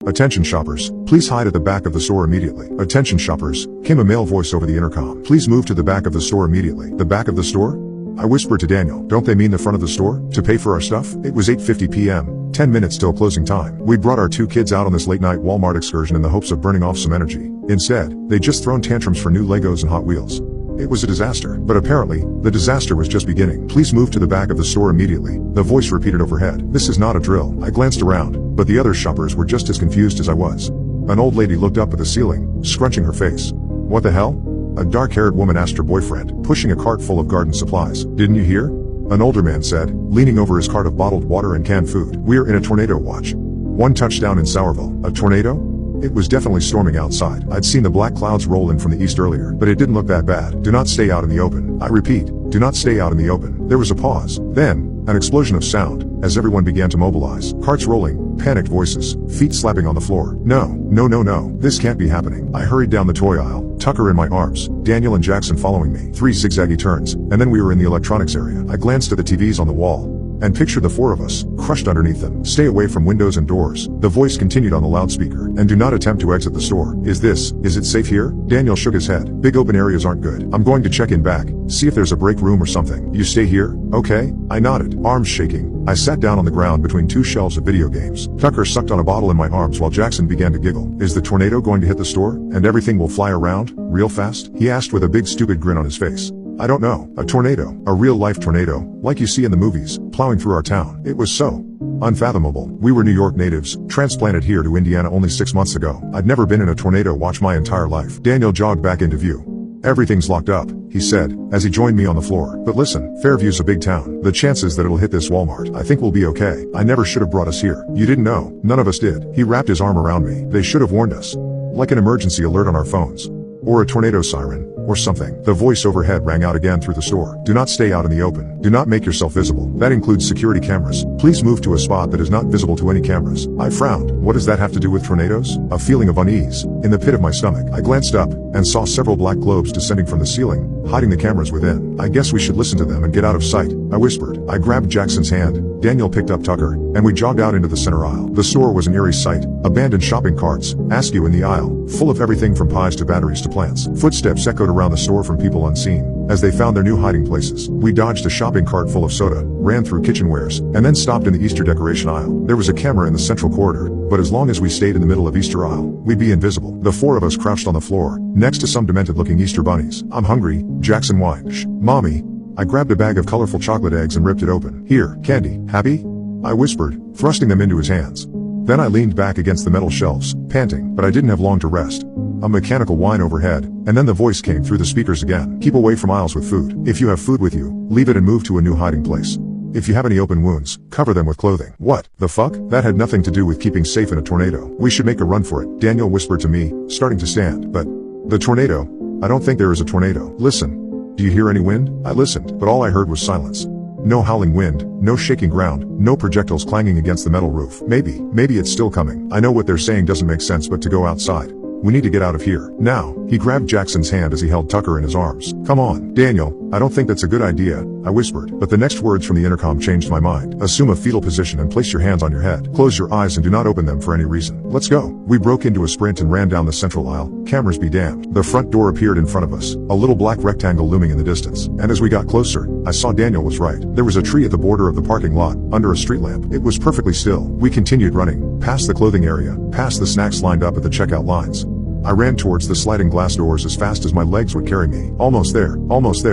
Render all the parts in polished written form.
Attention shoppers, please hide at the back of the store immediately. Attention shoppers, came a male voice over the intercom. Please move to the back of the store immediately. The back of the store? I whispered to Daniel, don't they mean the front of the store? To pay for our stuff? It was 8:50 p.m., 10 minutes till closing time. We brought our 2 kids out on this late night Walmart excursion in the hopes of burning off some energy. Instead, they'd just thrown tantrums for new Legos and Hot Wheels. It was a disaster, but apparently, the disaster was just beginning. Please move to the back of the store immediately, the voice repeated overhead. This is not a drill. I glanced around, but the other shoppers were just as confused as I was. An old lady looked up at the ceiling, scrunching her face. What the hell? A dark-haired woman asked her boyfriend, pushing a cart full of garden supplies. Didn't you hear? An older man said, leaning over his cart of bottled water and canned food. We're in a tornado watch. 1 touchdown in Sourville. A tornado? It was definitely storming outside. I'd seen the black clouds roll in from the east earlier, but it didn't look that bad. Do not stay out in the open. I repeat, do not stay out in the open. There was a pause. Then, an explosion of sound, as everyone began to mobilize. Carts rolling, panicked voices, feet slapping on the floor. No, this can't be happening. I hurried down the toy aisle, Tucker in my arms, Daniel and Jackson following me. 3 zigzaggy turns, and then we were in the electronics area. I glanced at the TVs on the wall, and pictured the 4 of us, crushed underneath them. Stay away from windows and doors, the voice continued on the loudspeaker, and do not attempt to exit the store. Is it safe here? Daniel shook his head. Big open areas aren't good. I'm going to check in back, see if there's a break room or something. You stay here, okay? I nodded, arms shaking. I sat down on the ground between 2 shelves of video games. Tucker sucked on a bottle in my arms while Jackson began to giggle. Is the tornado going to hit the store, and everything will fly around, real fast? He asked with a big stupid grin on his face. I don't know. A tornado. A real-life tornado, like you see in the movies, plowing through our town. It was so unfathomable. We were New York natives, transplanted here to Indiana only 6 months ago. I'd never been in a tornado watch my entire life. Daniel jogged back into view. Everything's locked up, he said, as he joined me on the floor. But listen, Fairview's a big town. The chances that it'll hit this Walmart, I think we'll be okay. I never should have brought us here. You didn't know. None of us did. He wrapped his arm around me. They should have warned us. Like an emergency alert on our phones. Or a tornado siren, or something. The voice overhead rang out again through the store. Do not stay out in the open. Do not make yourself visible. That includes security cameras. Please move to a spot that is not visible to any cameras. I frowned. What does that have to do with tornadoes? A feeling of unease in the pit of my stomach. I glanced up and saw several black globes descending from the ceiling, hiding the cameras within. I guess we should listen to them and get out of sight, I whispered. I grabbed Jackson's hand. Daniel picked up Tucker, and we jogged out into the center aisle. The store was an eerie sight. Abandoned shopping carts, askew in the aisle, full of everything from pies to batteries to plants. Footsteps echoed around the store from people unseen, as they found their new hiding places. We dodged a shopping cart full of soda, ran through kitchenwares, and then stopped in the Easter decoration aisle. There was a camera in the central corridor, but as long as we stayed in the middle of Easter aisle, we'd be invisible. The 4 of us crouched on the floor, next to some demented-looking Easter bunnies. I'm hungry, Jackson whined. Shh, Mommy. I grabbed a bag of colorful chocolate eggs and ripped it open. Here, candy. Happy? I whispered, thrusting them into his hands. Then I leaned back against the metal shelves, panting, but I didn't have long to rest. A mechanical whine overhead, and then the voice came through the speakers again. Keep away from aisles with food. If you have food with you, leave it and move to a new hiding place. If you have any open wounds, cover them with clothing. What the fuck? That had nothing to do with keeping safe in a tornado. We should make a run for it, Daniel whispered to me, starting to stand. But the tornado? I don't think there is a tornado. Listen. Do you hear any wind? I listened, but all I heard was silence. No howling wind, no shaking ground, no projectiles clanging against the metal roof. Maybe it's still coming. I know what they're saying doesn't make sense, but to go outside. We need to get out of here. Now. He grabbed Jackson's hand as he held Tucker in his arms. Come on, Daniel. I don't think that's a good idea, I whispered. But the next words from the intercom changed my mind. Assume a fetal position and place your hands on your head. Close your eyes and do not open them for any reason. Let's go. We broke into a sprint and ran down the central aisle. Cameras be damned. The front door appeared in front of us, a little black rectangle looming in the distance. And as we got closer, I saw Daniel was right. There was a tree at the border of the parking lot, under a street lamp. It was perfectly still. We continued running, past the clothing area, past the snacks lined up at the checkout lines. I ran towards the sliding glass doors as fast as my legs would carry me. Almost there. Almost.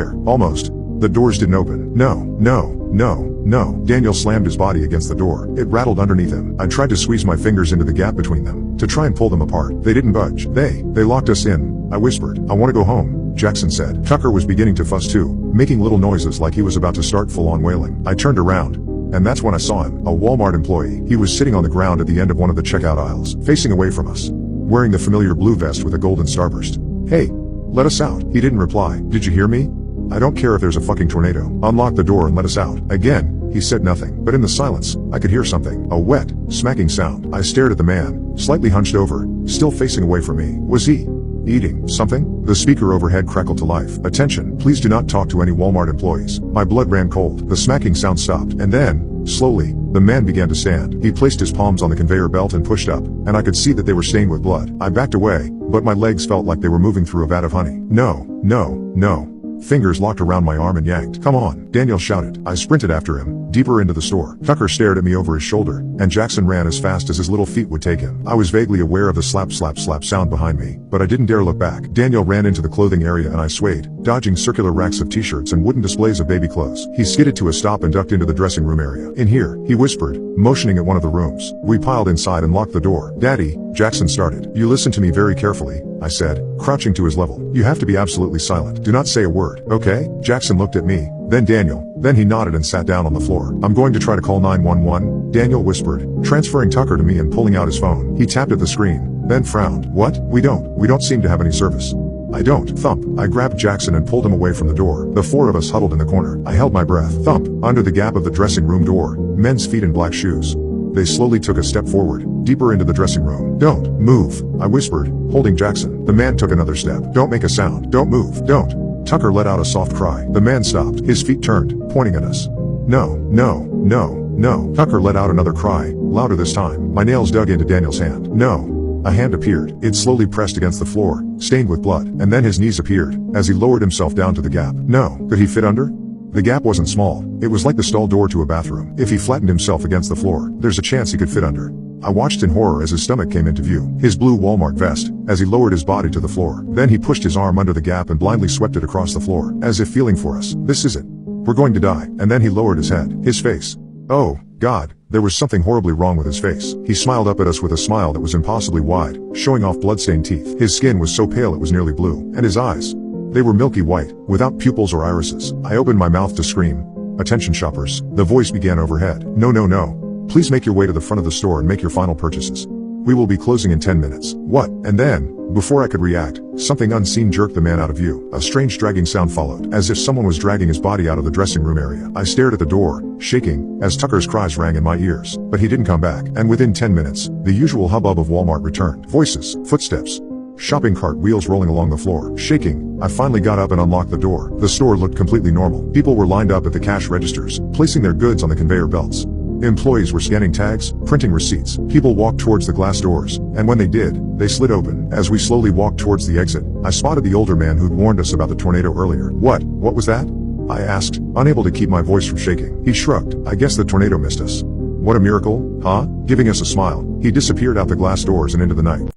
The doors didn't open. No. Daniel slammed his body against the door. It rattled underneath him. I tried to squeeze my fingers into the gap between them, to try and pull them apart. They didn't budge. They locked us in, I whispered. I want to go home, Jackson said. Tucker was beginning to fuss too, making little noises like he was about to start full-on wailing. I turned around, and that's when I saw him, a Walmart employee. He was sitting on the ground at the end of one of the checkout aisles, facing away from us, wearing the familiar blue vest with a golden starburst. Hey, let us out. He didn't reply. Did you hear me? I don't care if there's a fucking tornado. Unlock the door and let us out. Again, he said nothing, but in the silence, I could hear something. A wet, smacking sound. I stared at the man, slightly hunched over, still facing away from me. Was he eating something? The speaker overhead crackled to life. Attention, please do not talk to any Walmart employees. My blood ran cold. The smacking sound stopped, and then Slowly, the man began to stand. He placed his palms on the conveyor belt and pushed up, and I could see that they were stained with blood. I backed away, but my legs felt like they were moving through a vat of honey. No, no, no. Fingers locked around my arm and yanked. Come on, Daniel shouted. I sprinted after him, deeper into the store. Tucker stared at me over his shoulder, and Jackson ran as fast as his little feet would take him. I was vaguely aware of the slap slap slap sound behind me, but I didn't dare look back. Daniel ran into the clothing area and I swayed, dodging circular racks of t-shirts and wooden displays of baby clothes. He skidded to a stop and ducked into the dressing room area. In here, he whispered, motioning at one of the rooms. We piled inside and locked the door. Daddy, Jackson started. You listen to me very carefully, I said, crouching to his level. You have to be absolutely silent. Do not say a word, okay? Jackson looked at me, then Daniel, then he nodded and sat down on the floor. I'm going to try to call 911, Daniel whispered, transferring Tucker to me and pulling out his phone. He tapped at the screen, then frowned. What? We don't seem to have any service. I don't. Thump. I grabbed Jackson and pulled him away from the door. The four of us huddled in the corner. I held my breath. Thump. Under the gap of the dressing room door, men's feet in black shoes. They slowly took a step forward, deeper into the dressing room. Don't move, I whispered, holding Jackson. The man took another step. Don't make a sound. Don't move. Don't. Tucker let out a soft cry. The man stopped. His feet turned, pointing at us. No, no, no, no. Tucker let out another cry, louder this time. My nails dug into Daniel's hand. No. A hand appeared. It slowly pressed against the floor, stained with blood. And then his knees appeared, as he lowered himself down to the gap. No. Could he fit under? The gap wasn't small. It was like the stall door to a bathroom. If he flattened himself against the floor, there's a chance he could fit under. I watched in horror as his stomach came into view. His blue Walmart vest, as he lowered his body to the floor. Then he pushed his arm under the gap and blindly swept it across the floor, as if feeling for us. This is it. We're going to die. And then he lowered his head. His face. Oh, God. There was something horribly wrong with his face. He smiled up at us with a smile that was impossibly wide, showing off bloodstained teeth. His skin was so pale it was nearly blue. And his eyes. They were milky white, without pupils or irises. I opened my mouth to scream. Attention shoppers. The voice began overhead. No, no, no. Please make your way to the front of the store and make your final purchases. We will be closing in 10 minutes. What? And then, before I could react, something unseen jerked the man out of view. A strange dragging sound followed, as if someone was dragging his body out of the dressing room area. I stared at the door, shaking, as Tucker's cries rang in my ears. But he didn't come back. And within 10 minutes, the usual hubbub of Walmart returned. Voices, footsteps, shopping cart wheels rolling along the floor. Shaking, I finally got up and unlocked the door. The store looked completely normal. People were lined up at the cash registers, placing their goods on the conveyor belts. Employees were scanning tags, printing receipts. People walked towards the glass doors, and when they did, they slid open. As we slowly walked towards the exit, I spotted the older man who'd warned us about the tornado earlier. What was that? I asked, unable to keep my voice from shaking. He shrugged. I guess the tornado missed us. What a miracle, huh? Giving us a smile, he disappeared out the glass doors and into the night.